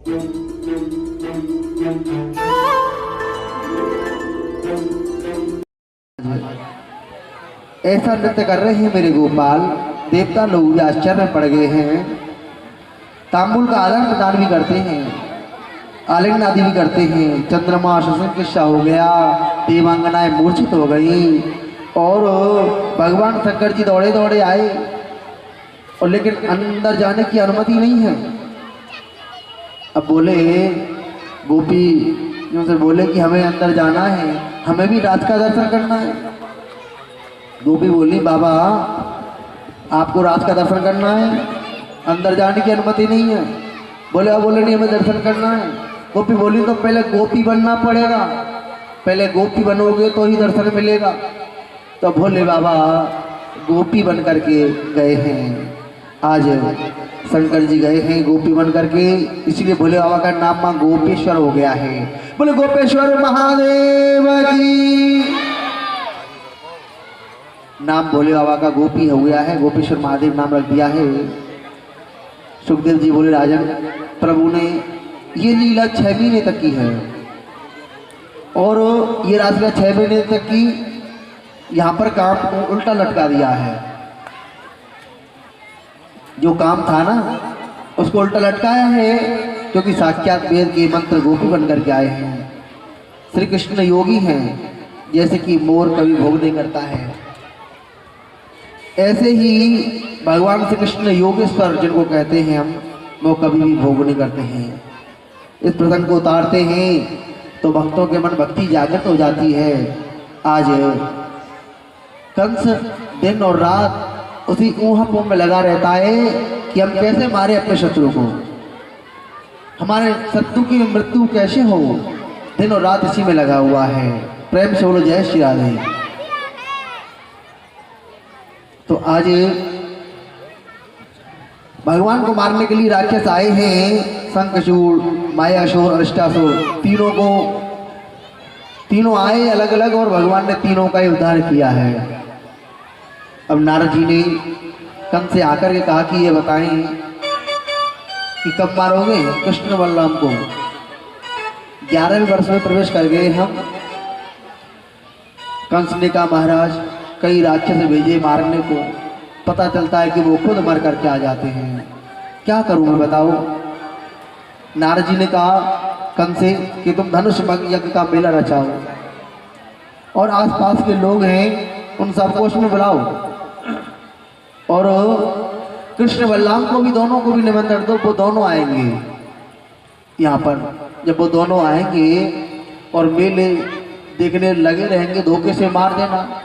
ऐसा नृत्य कर रहे हैं मेरे गोपाल, देवता लोग भी आश्चर्य में पड़ गए हैं। तांबुल का आदान प्रदान भी करते हैं, आलिंगन आदि भी करते हैं। चंद्रमा शोषण किस्सा हो गया, देवांगनाएं मूर्छित हो गई और भगवान शंकर जी दौड़े दौड़े आए, और लेकिन अंदर जाने की अनुमति नहीं है। अब बोले गोपी उनसे बोले कि हमें अंदर जाना है, हमें भी रात का दर्शन करना है। गोपी बोली बाबा आपको रात का दर्शन करना है, अंदर जाने की अनुमति नहीं है। बोले अब बोले नहीं हमें दर्शन करना है। गोपी बोली तो पहले गोपी बनना पड़ेगा, पहले गोपी बनोगे तो ही दर्शन मिलेगा। तो भोले बाबा गोपी बन करके गए हैं, आज शंकर जी गए हैं गोपी बन करके, इसलिए भोले बाबा का नाम मां गोपेश्वर हो गया है। बोले गोपेश्वर महादेव की नाम भोले बाबा का गोपी हो गया है, गोपेश्वर महादेव नाम रख दिया है। सुखदेव जी बोले राजन प्रभु ने ये लीला 6 महीने तक की है, और ये रासलीला 6 महीने तक की, यहाँ पर काम को उल्टा लटका दिया है। जो काम था ना उसको उल्टा लटकाया है, क्योंकि साक्षात वेद के मंत्र गोपी बन करके आए हैं। श्री कृष्ण योगी हैं, जैसे कि मोर कभी भोग नहीं करता है, ऐसे ही भगवान श्री कृष्ण योगेश्वर जिनको कहते हैं हम, वो कभी भी भोग नहीं करते हैं। इस प्रसंग को उतारते हैं तो भक्तों के मन भक्ति जागृत हो जाती है। आज कंस दिन और रात उसी ऊहापों में लगा रहता है कि हम कैसे मारे अपने शत्रु को, हमारे शत्रु की मृत्यु कैसे हो, दिन और रात इसी में लगा हुआ है। प्रेम से बोलो जय श्री राधे। तो आज भगवान को मारने के लिए राक्षस आए हैं, शंखचूड़, मायासुर, अरिष्टासुर, तीनों आए अलग अलग, और भगवान ने तीनों का ही उद्धार किया है। अब नारद जी ने कंस से आकर के कहा कि ये बताएं कि कब मारोगे कृष्ण बलराम को। 11वें वर्ष में प्रवेश कर गए हम। कंस ने कहा महाराज कई राक्षस भेजे मारने को, पता चलता है कि वो खुद मर करके आ जाते हैं, क्या करूं मैं बताओ। नारद जी ने कहा कंस से कि तुम धनुष यज्ञ का मेला रचाओ, और आसपास के लोग हैं उन सबको उसमें बुलाओ, और कृष्ण बलराम को भी, दोनों को भी निमंत्रण दो, वो दोनों आएंगे यहाँ पर। जब वो दोनों आएंगे और मेले देखने लगे रहेंगे, धोखे से मार देना,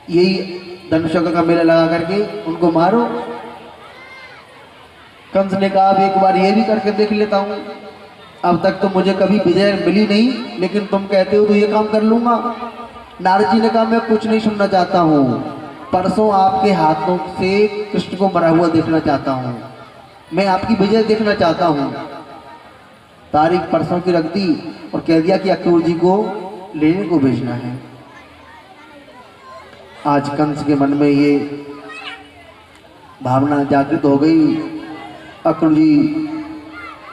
यही धनुष का मेला लगा करके उनको मारो। कंस ने कहा अब एक बार ये भी करके देख लेता हूँ, अब तक तो मुझे कभी विजय मिली नहीं, लेकिन तुम कहते हो तो ये काम कर लूँगा। नारद जी ने कहा मैं कुछ नहीं सुनना चाहता हूँ, परसों आपके हाथों से कृष्ण को मरा हुआ देखना चाहता हूँ, मैं आपकी विजय देखना चाहता हूँ। तारीख परसों की रख दी और कह दिया कि अक्रूर जी को लेने को भेजना है। आज कंस के मन में ये भावना जागृत हो गई। अक्रूर जी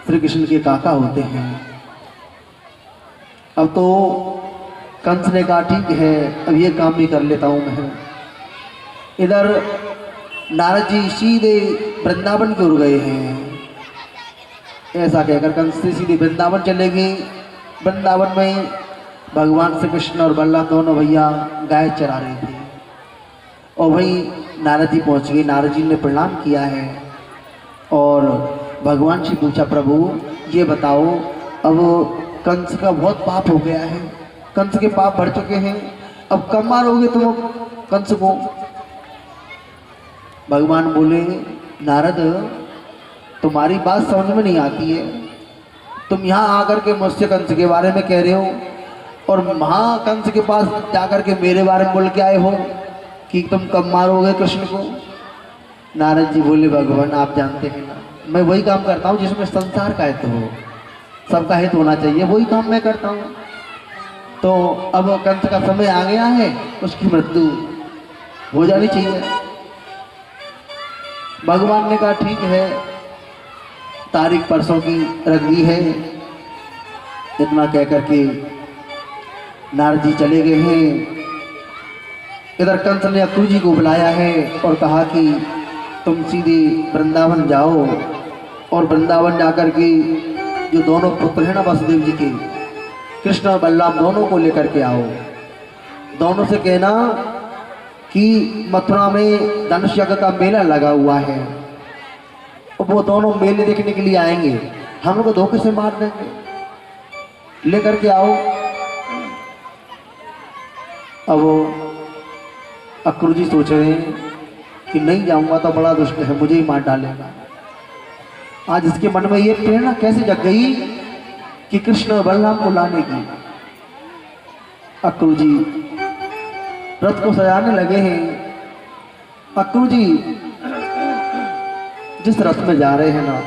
श्री कृष्ण के काका होते हैं। अब तो कंस ने कहा ठीक है अब ये काम भी कर लेता हूँ मैं। इधर नारद जी सीधे वृंदावन की ओर गए हैं। ऐसा कहकर कंस से सीधे वृंदावन चले गए। वृंदावन में भगवान श्री कृष्ण और बलराम दोनों भैया गाय चरा रहे थे, और वहीं नारद जी पहुँच गए। नारद जी ने प्रणाम किया है और भगवान से पूछा प्रभु ये बताओ अब कंस का बहुत पाप हो गया है, कंस के पाप बढ़ चुके हैं, अब कब मारोगे तुम कंस को। भगवान बोले नारद तुम्हारी बात समझ में नहीं आती है, तुम यहाँ आकर के मुझसे कंस के बारे में कह रहे हो, और वहाँ कंस के पास जाकर के मेरे बारे में बोल के आए हो कि तुम कब मारोगे कृष्ण को। नारद जी बोले भगवान आप जानते हैं ना मैं वही काम करता हूँ जिसमें संसार का हित हो, सबका हित होना चाहिए, वही काम मैं करता हूँ। तो अब कंस का समय आ गया है, उसकी मृत्यु हो जानी चाहिए। भगवान ने कहा ठीक है तारीख परसों की रख दी है। इतना कह करके नारद जी चले गए हैं। इधर कंस ने अक्रूर जी को बुलाया है और कहा कि तुम सीधे वृंदावन जाओ और वृंदावन जाकर के जो दोनों पुत्र हैं ना वसुदेव जी के, कृष्ण और बलराम, दोनों को लेकर के आओ। दोनों से कहना कि मथुरा में धनुष यज्ञ का मेला लगा हुआ है, वो दोनों मेले देखने के लिए आएंगे, हम लोग को धोखे से मार देंगे, लेकर के आओ। अब अक्रूर जी सोच रहे हैं कि नहीं जाऊंगा तो बड़ा दुष्ट है, मुझे ही मार डालेगा। आज इसके मन में ये प्रेरणा कैसे जग गई कि कृष्ण और बलराम को लाने की। अक्रूर जी रथ को सजाने लगे हैं। अक्रूर जी जिस रथ में जा रहे हैं ना,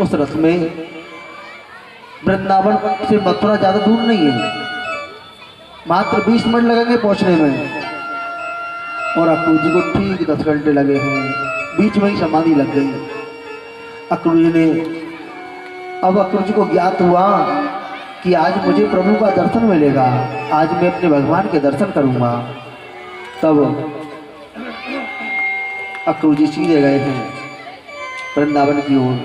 उस रथ में वृंदावन से मथुरा ज्यादा दूर नहीं है, मात्र 20 मिनट लगेंगे पहुंचने में। और अक्रूर जी को ठीक 10 घंटे लगे हैं, बीच में ही समाधि लग गई। अक्रूर जी ने, अब अक्रूर जी को ज्ञात हुआ कि आज मुझे प्रभु का दर्शन मिलेगा, आज मैं अपने भगवान के दर्शन करूंगा। तब अक्रूर जी सीधे गए हैं वृंदावन की ओर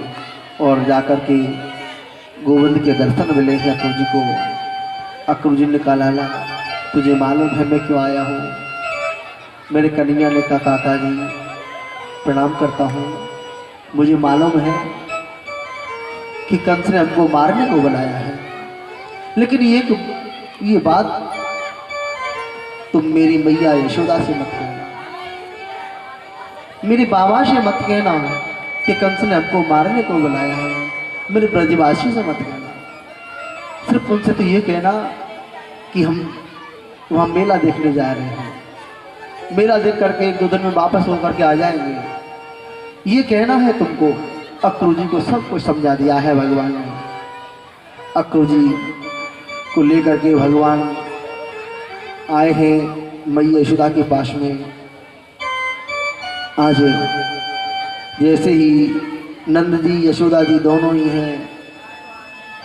और जाकर के गोविंद के दर्शन मिले हैं अक्रूर जी को। अक्रूर जी ने कहा, लाला तुझे मालूम है मैं क्यों आया हूँ? मेरे कन्हैया ने कहा, काका जी प्रणाम करता हूँ, मुझे मालूम है कि कंस ने हमको मारने को बुलाया है, लेकिन ये बात तुम मेरी मैया यशोदा से मत कहना, मेरे बाबा से मत कहना कि कंस ने हमको मारने को बुलाया है, मेरे ब्रजवासी से मत कहना। सिर्फ उनसे तो ये कहना कि हम वहाँ मेला देखने जा रहे हैं, मेला देख करके 1-2 दिन में वापस होकर के आ जाएंगे, ये कहना है तुमको। अक्रूर जी को सब कुछ समझा दिया है भगवान ने। अक्रूर जी को लेकर के भगवान आए हैं मैया यशोदा के पास में। आज जैसे ही नंद जी यशोदा जी दोनों ही हैं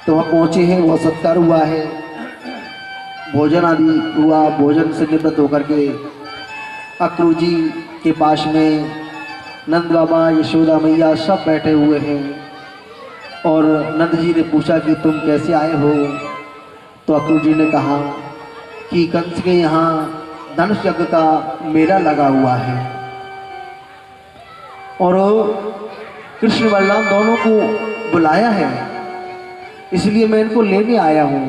तो वहाँ पहुँचे हैं, वह सत्कार हुआ है, भोजन आदि हुआ। भोजन से निवृत्त होकर के अक्रूर जी के पास में नंद बाबा यशोदा मैया सब बैठे हुए हैं। और नंद जी ने पूछा कि तुम कैसे आए हो? तो अक्रूर जी ने कहा कि कंस के यहाँ धनुष यज्ञ का मेला लगा हुआ है और कृष्ण बलराम दोनों को बुलाया है, इसलिए मैं इनको लेने आया हूँ,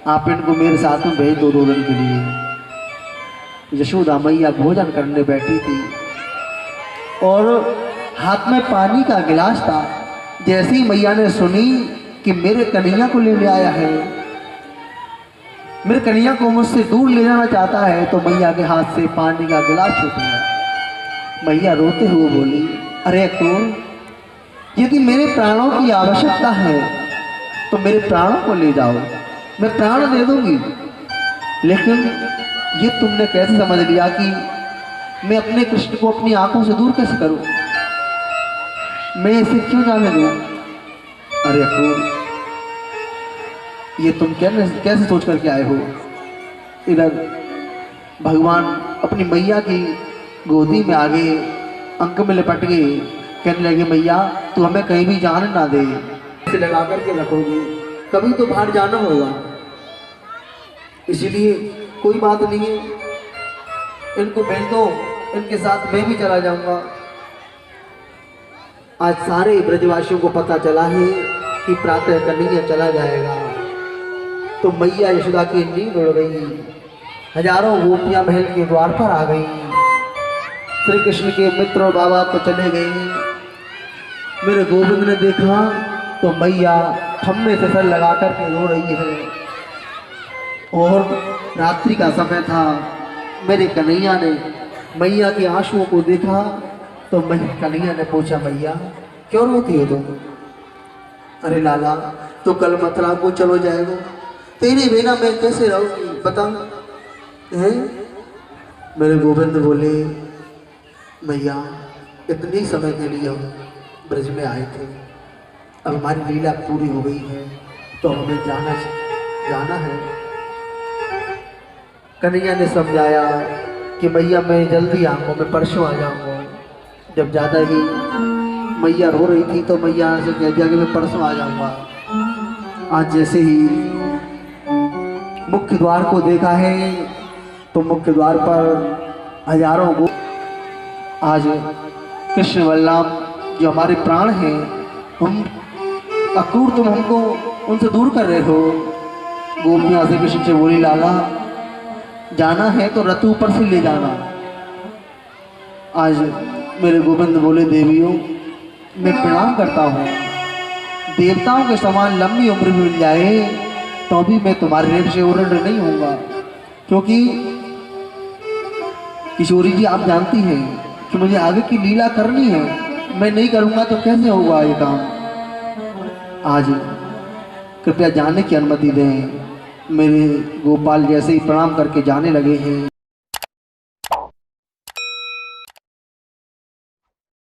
आप इनको मेरे साथ में भेज दो 2 दिन के लिए। यशोदा मैया भोजन करने बैठी थी और हाथ में पानी का गिलास था। जैसे ही मैया ने सुनी कि मेरे कन्हैया को लेने आया है, मेरे कन्हैया को मुझसे दूर ले जाना चाहता है, तो मैया के हाथ से पानी का गिलास छूट गया। मैया रोते हुए बोली, अरे अक्रूर, यदि मेरे प्राणों की आवश्यकता है तो मेरे प्राणों को ले जाओ, मैं प्राण दे दूंगी, लेकिन ये तुमने कैसे समझ लिया कि मैं अपने कृष्ण को अपनी आंखों से दूर कैसे करूं? मैं इसे क्यों जाने दूं? अरे अक्रूर, ये तुम कैसे सोच करके आए हो? इधर भगवान अपनी मैया की गोदी में आगे अंक में लिपट गए, कहने लगे, मैया तू हमें कहीं भी जाने ना दे, इसे लगा करके रखोगी, कभी तो बाहर जाना होगा, इसीलिए कोई बात नहीं है, इनको भेज दो, इनके साथ मैं भी चला जाऊंगा। आज सारे ब्रजवासियों को पता चला है कि प्रातः कन्हैया चला जाएगा, तो मैया यशोदा की नींद उड़ गई। हजारों गोपियां महल के द्वार पर आ गई। श्री कृष्ण के मित्र और बाबा तो चले गए। मेरे गोविंद ने देखा तो मैया खम्भे से सर लगा कर के रो रही है और रात्रि का समय था। मेरे कन्हैया ने मैया के आंसुओं को देखा तो मेरे कन्हैया ने पूछा, मैया क्यों रोती हो तुम? अरे लाला, तो कल मथुरा को चलो जाएगा, तेरे बिना मैं कैसे रहूंगी बता? मेरे गोविंद बोले, मैया इतने समय के लिए हम ब्रज में आए थे, अब हमारी लीला पूरी हो गई है तो हमें जाना है। कन्हैया ने समझाया कि मैया मैं जल्दी आऊँगा, मैं परसों आ जाऊँगा। जब ज़्यादा ही मैया रो रही थी तो मैया से कह दिया कि मैं परसों आ जाऊँगा। आज जैसे ही मुख्य द्वार को देखा है तो मुख्य द्वार पर हजारों को आज कृष्ण बलराम जो हमारे प्राण हैं, हम अक्रूर तुम हमको उनसे दूर कर रहे हो। गोपियाँ से कृष्ण से बोली लाला जाना है तो रथ ऊपर से ले जाना। आज मेरे गोविंद बोले देवियों मैं प्रणाम करता हूँ, देवताओं के समान लंबी उम्र मिल जाए तो भी मैं तुम्हारे रेप से उड़न नहीं होऊंगा, क्योंकि किशोरी जी आप जानती हैं कि मुझे आगे की लीला करनी है, मैं नहीं करूँगा तो कैसे होगा ये काम। आज कृपया जाने की अनुमति दें। मेरे गोपाल जैसे ही प्रणाम करके जाने लगे हैं।